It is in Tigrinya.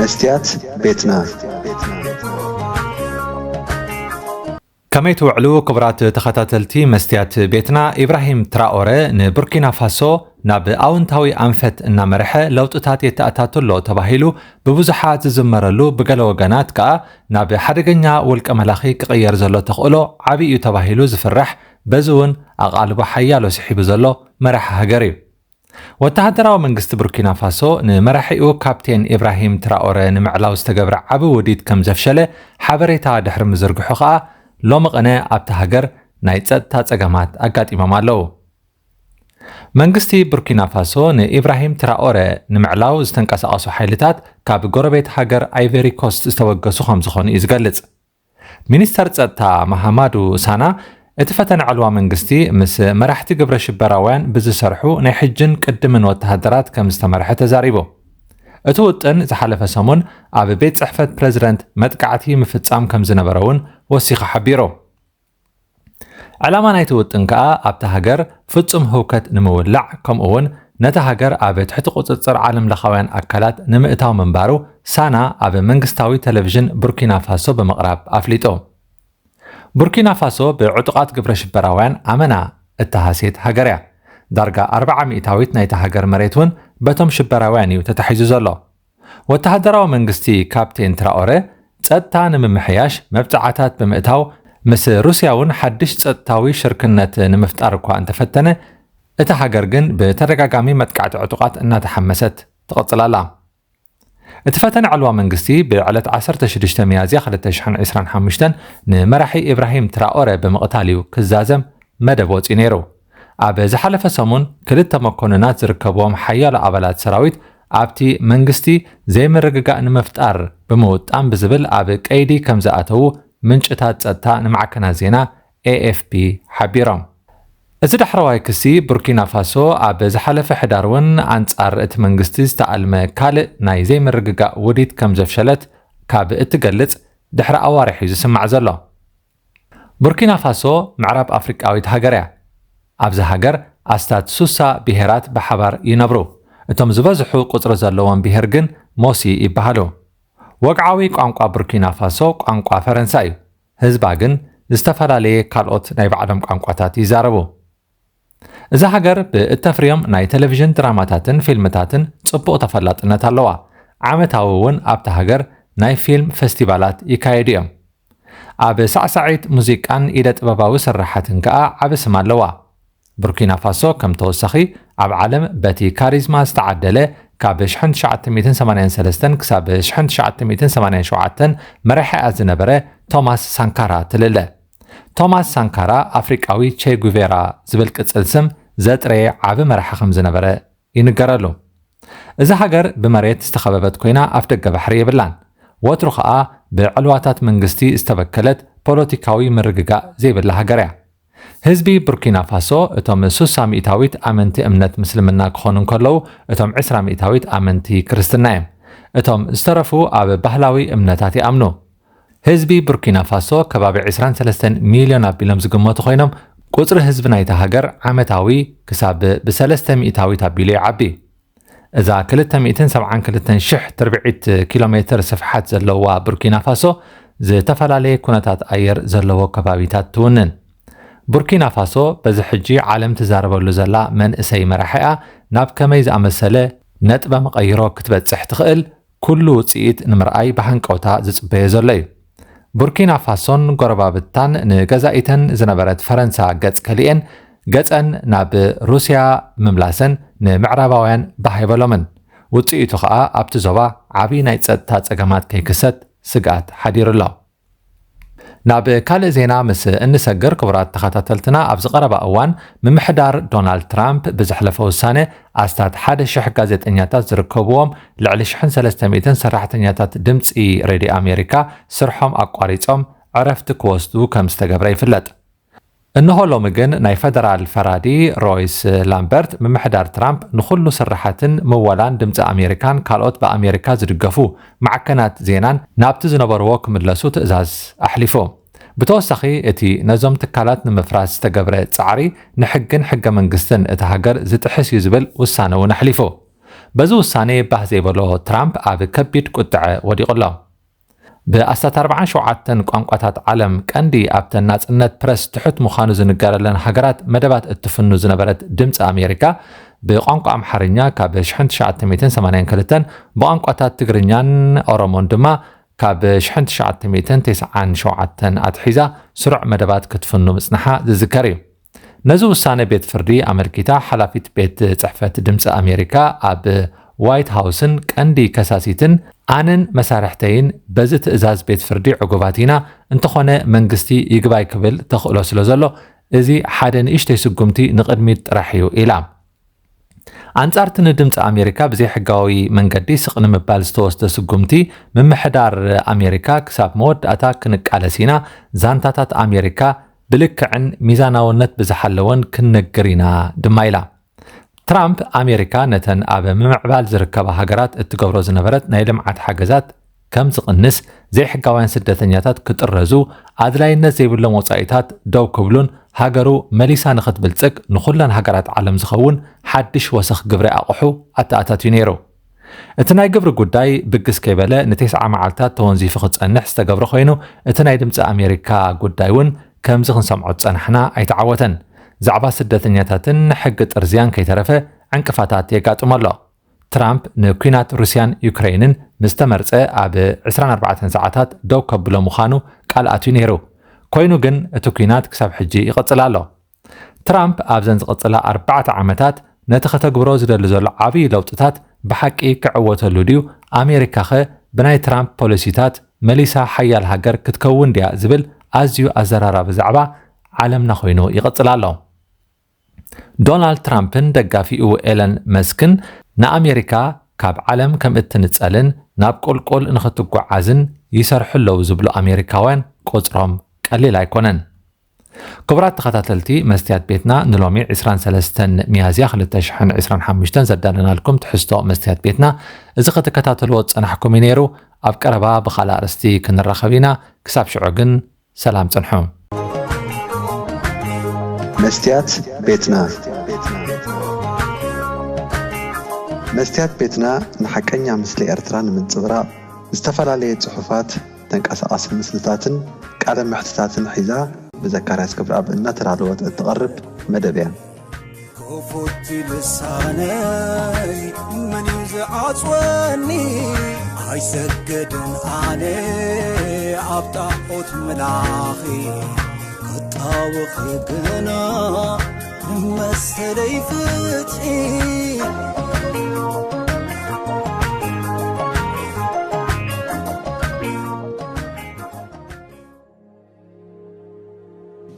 مستيات بيتنا كما يتوعلو كبرات تخاتلتي مستيات بيتنا إبراهيم تراوري نبوركينا فاسو ناب أونتاوي أنفت إن مرحة لو تتاتي تأتاتلو تباهيلو ببزحات زمرلو بقلو وقنات كا ناب حرقنيا والك أملاخي كغير زلو تقولو عبي يتباهيلو زفرح بزون أغالب حيالو سحيب زلو مرحة هقريب وتهدراو منغست بوركينا فاسو نمرحيو كابتن إبراهيم تراوري نمعلاو استقبر عبو وديد كم زفشله حبريتا دحر مزرقحو خا لو مقنه ابت هاجر ناي صدتا صقامات اقاطيمام አለው መንግስቲ ቡርኪና ፋሶ ንኢብራሂም ትራኦሬ ንምዕላው ዝተንቀሳቀሱ ሓይልታት ካብ ጎረቤት ሃገር አይቨሪ ኮስት ዝተወገሱ ከም ዝኾኑ ይዝገልጽ ሚኒስተር ጸጥታ መሐማዱ ሳና እቲ ፈተና ዓልዋ መንግስቲ ምስ መራሕቲ ግብረ ሽበራውያን ብዝሰርሑ ናይ ሕጅን ቅድምን ወተሃደራት ከም ዝተመርሐ ተዛሪቦ እቲ ውጥን ዝሓለፈ ሰሙን ኣብ ቤት ጽሕፈት ፕሬዝደንት መጥቃዕቲ ምፍጻም ከም ዝነበረውን ወሲኻ ሓቢሮ ዓላማ ናይቲ ውጥን ከዓ ኣብታ ሃገር ፍጹም ህውከት ንምውላዕ ከምኡውን ነታ ሃገር ኣብ ትሕቲ ቁፅፅር ዓለም ለኻውያን ኣካላት ንምእታው መንባሩ ሳና ኣብ መንግስታዊ ቴሌቪዥን ቡርኪና ፋሶ በመቕራብ ኣፍሊጦ ቡርኪና ፋሶ ብዕጡቃት ግብረ ሽበራውያን ኣመና እተሃሴት ሃገር እያ ዳርጋ 40 ሚእታዊት ናይታ ሃገር መሬት ውን በቶም ሽበራውያን እዩ ተታሒዙ ዘሎ ወተሃደራዊ መንግስቲ ካፕቴን ትራኦሬ ጸጥታ ንምምሕያሽ መብጻዓታት ብምእታው ምስ ሩስያውን ሓድሽ ጸጥታዊ ሽርክነት ንምፍጣር እኳ እንተፈተነ እታ ሃገር ግን ብተደጋጋሚ መጥቃዕቲ ዕጡቃት እናተሐመሰት ትቕጽላላ እቲ ፈተና ዓልዋ መንግስቲ ብዕለት 16 ሚያዝያ 2025 ንመራሒ ኢብራሂም ትራኦሬ ብምቕታል እዩ ክዛዘም መደብ ወፂኡ ነይሩ ኣብ ዝሓለፈ ሰሙን ክልተ መኮንናት ዝርከብዎም ሓያሎ ኣባላት ሰራዊት ኣብቲ መንግስቲ ዘይምርግጋእ ንምፍጣር ብምውጣም ብዝብል ኣብ ቀይዲ ከም ዝኣተው ምንጭታት ጸጥታ ንማዕከናት ዜና AFP ሓቢሮም እዚ ዳሕረዋይ ክሲ ቡርኪና ፋሶ ኣብ ዝሓለፈ ሕዳር ውን ኣንጻር እቲ መንግስቲ ዝተኣልመ ካልእ ናይ ዘይምርግጋእ ውዲት ከም ዘፍሸለት ካብ እትገልጽ ድሕሪ ኣዋርሒ ዝስማዕ ዘሎ ቡርኪና ፋሶ ምዕራብ ኣፍሪቃዊት ሃገር እያ ኣብዚ ሃገር ኣስታት 60 ብሄራት ብሓባር ይነብሩ እቶም ዝበዝሑ ቁጽሪ ዘለዎም ብሄር ግን ሞሲ ይበሃሉ ወግዓዊ ቋንቋ ቡርኪና ፋሶ ቋንቋ ፈረንሳይ ህዝባ ግን ዝተፈላለዩ ካልኦት ናይ ባዕሎም ቋንቋታት ይዛረቡ እዚ ሃገር ብእተፍርዮም ናይ ቴሌቪዥን ድራማታትን ፊልምታትን ጽቡቕ ተፈላጥነት ኣለዋ ዓመታዊ ውን ኣብታ ሃገር ናይ ፊልም ፌስቲቫላት ይካየዱ እዮም ኣብ ሳዕሳዒት ሙዚቃን ኢደ ጥበባዊ ስራሓትን ከዓ ዓቢ ስም ኣለዋ ቡርኪና ፋሶ ከም ተወሳኺ ኣብ ዓለም በቲ ካሪዝማ ዝተዓደለ ካብ 1983 ክሳብ 1987 መራሒኣ ዝነበረ ቶማስ ሳንካራ ትልለ ቶማስ ሳንካራ ኣፍሪቃዊ ቼ ጉቬራ ዝብል ቅጽል ስም ዘጥረየ ዓቢ መራሒ ከም ዝነበረ ይንገረሉ እዚ ሃገር ብመሬት ዝተኸበበት ኮይና ኣፍ ደገ ባሕሪ የብላን ወትሩ ከዓ ብዕልዋታት መንግስቲ ዝተበከለት ፖለቲካዊ ምርግጋእ ዘይብላ ሃገር እያ ህዝቢ ቡርኪና ፋሶ እቶም 60 ሚእታዊት ኣመንቲ እምነት ምስልምና ክኾኑ ከለው እቶም 20 ሚእታዊት ኣመንቲ ክርስትና እዮም እቶም ዝተረፉ ኣብ ባህላዊ እምነታት ይኣምኑ ህዝቢ ቡርኪና ፋሶ ከባቢ 23 ሚልዮን ኣቢሎም ዝግመቱ ኮይኖም ቁጽሪ ህዝቢ ናይታ ሃገር ዓመታዊ ክሳብ ብ3 ሚእታዊት ኣቢሉ ይዓቢ እዛ 272,000 ትርብዒት ኪሎሜትር ስፍሓት ዘለዋ ቡርኪና ፋሶ ዝተፈላለየ ኩነታት ኣየር ዘለዎ ከባቢታት ትውንን ቡርኪና ፋሶ በዚ ሕጂ ዓለም ትዛረበሉ ዘላ መንእሰይ መራሒኣ ናብ ከመይ ዝኣመሰለ ነጥበ መቐይሮ ክትበጽሕ ትኽእል ኩሉ ውፅኢት ንምርኣይ ብሃንቀውታ ዝጽበየ ዘሎ እዩ ቡርኪና ፋሶን ጎረባብታን ንገዛኢተን ዝነበረት ፈረንሳ ገጽ ከሊአን ገጸን ናብ ሩስያ ምምላሰን ንምዕራባውያን ባሂበሎምን ውፅኢቱ ከዓ ኣብቲ ዞባ ዓብዪ ናይ ጸጥታ ጸገማት ከይክሰት ስጋት ሓዲሩሎ ናብ ካልእ ዜና ምስ እንሰግር ክቡራት ተኸታተልትና ኣብ ዝቐረባ እዋን ምምሕዳር ዶናልድ ትራምፕ ብዝሕለፈ ውሳነ ኣስታት 1,000 ጋዜጠኛታት ዝርከብዎም ልዕሊ 1,300 ሰራሕተኛታት ድምፂ ሬድዮ ኣሜሪካ ስርሖም ኣቋሪጾም ዕረፍቲ ክወስዱ ከም ዝተገብረ ይፍለጥ እንሆ ሎሚ ግን ናይ ፌደራል ፈራዲ ሮይስ ላምበርት ምምሕዳር ትራምፕ ንኹሉ ስራሓትን ምወላን ድምፂ ኣሜሪካን ካልኦት ብኣሜሪካ ዝድገፉ ማዕከናት ዜናን ናብቲ ዝነበርዎ ክምለሱ ትእዛዝ ኣሕሊፉ ብተወሳኺ እቲ ነዞም ትካላት ንምፍራስ ዝተገብረ ጻዕሪ ንሕግን ሕገ መንግስትን እቲ ሃገር ዝጥሕስ እዩ ዝብል ውሳነ እውን ኣሕሊፉ በዚ ውሳኔ ባህ ዘይበሎ ትራምፕ ኣብ ከቢድ ቁጥዐ ወዲቑሎ ብኣስታት 47 ቋንቋታት ዓለም ቀንዲ ኣብተን ናጽነት ፕረስ ትሑት ምዃኑ ዝንገረለን ሃገራት መደባት እትፍኑ ዝነበረት ድምፂ ኣሜሪካ ብቋንቋ ኣምሓርኛ ካብ 1982 ብቋንቋታት ትግርኛን ኦሮሞን ድማ ካብ 1997 ኣትሒዛ ስሩዕ መደባት ክትፍኑ ምጽናሓ ዝዝከር እዩ ነዚ ውሳነ ቤት ፍርዲ ኣመልኪታ ሓላፊት ቤት ጽሕፈት ድምፂ ኣሜሪካ ኣብ ዋይት ሃውስን ቀንዲ ከሳሲትን ኣነን መሳርሕተይን በዚ ትእዛዝ ቤት ፍርዲ ዕጉባት ኢና እንተኾነ መንግስቲ ይግባይ ክብል ተኽእሎ ስለ ዘሎ እዚ ሓደ ንእሽተይ ስጉምቲ ንቕድሚት ጥራሕ እዩ ኢላ አንጻርቲ ንድምፂ ኣሜሪካ ብዘይ ሕጋዊ መንገዲ ስቕ ንምባል ዝተወስደ ስጉምቲ ምምሕዳር ኣሜሪካ ክሳብ መወዳእታ ክንቃለስ ኢና ዛንታታት ኣሜሪካ ብልክዕን ሚዛናውነት ብዝሓለወን ክንነግር ኢና ድማ ኢላ ትራምፕ ኣሜሪካ ነተን ኣብ ምምዕባል ዝርከባ ሃገራት እትገብሮ ዝነበረት ናይ ልምዓት ሓገዛት ከም ዝቕንስ ዘይሕጋውያን ስደተኛታት ክጥረዙ ኣድላይነት ዘይብሎም ወጻኢታት ደው ክብሉን ሃገሩ መሊሳ ንኽትብልጽግ ንኹለን ሃገራት ዓለም ዝኸውን ሓድሽ ወሰኽ ግብሪ ኣቑሑ ኣተኣታትዩ ነይሩ እቲ ናይ ግብሪ ጉዳይ ብግስ ከይበለ ን9 መዓልታት ተወንዚፉ ክጸንሕ ዝተገብረ ኮይኑ እቲ ናይ ድምፂ ኣሜሪካ ጉዳይ እውን ከምዚ ክንሰምዖ ጸናሕና ኣይተዓወተን ዛዕባ ስደተኛታትን ሕጊ ጥርዝያን ከይተረፈ ዕንቅፋታት የጋጥሞ ኣሎ ትራምፕ ንኩናት ሩስያን ዩክሬንን ምስተመርፀ ኣብ 24 ሰዓታት ደው ከብሎ ምዃኑ ቃል ኣትዩ ነይሩ ኮይኑ ግን እቲ ኩናት ክሳብ ሕጂ ይቕጽል ኣሎ ትራምፕ ኣብዘን ዝቕጽላ 4 ዓመታት ነቲ ከተግብሮ ዝደሊ ዘሎ ዓብዪ ለውጥታት ብሓቂ ክዕወተሉ ድዩ ኣሜሪካ ኸ ብናይ ትራምፕ ፖሊሲታት መሊሳ ሓያል ሃገር ክትከውን ድያ ዝብል ኣዝዩ ኣዘራራቢ ዛዕባ ዓለምና ኮይኑ ይቕጽል ኣሎ ዶናልድ ትራምፕን ደጋፊኡ ኤለን መስክን ንኣሜሪካ ካብ ዓለም ከም እትንጸልን ናብ ቁልቁል ንኽትጓዓዝን ይሰርሑ ኣለዉ ዝብሉ ኣሜሪካውያን ቁጽሮም ቀሊል ኣይኮነን ክቡራት ተኸታተልቲ መስትያት ቤትና ንሎሚ 23 ሚያዝያ 2025 ዘዳለናልኩም ትሕዝቶ መስትያት ቤትና እዚ ክትከታተልዎ ዝጸናሕኩም እዩ ነይሩ ኣብ ቀረባ ብኻልእ ኣርእስቲ ክንራኸብ ኢና ክሳብ ሽዑ ግን ሰላም ጽንሑ መስትያት ቤትና መስትያት ቤትና ንሐቀኛ ምስሊ ኤርትራ ንምንጽብራቕ ዝተፈላለዩ ጽሑፋት ተንቀሳቓሲ ምስልታትን ቃለ መሕትታትን ሒዛ ብዘካርያስ ክብረኣብ እናተዳለወት እትቐርብ መደብ እያ كفوت لساني من يزعصوني هاي سجدن علي عبطاقوت ملاخي قطاوخ يقنا مسلي فتحي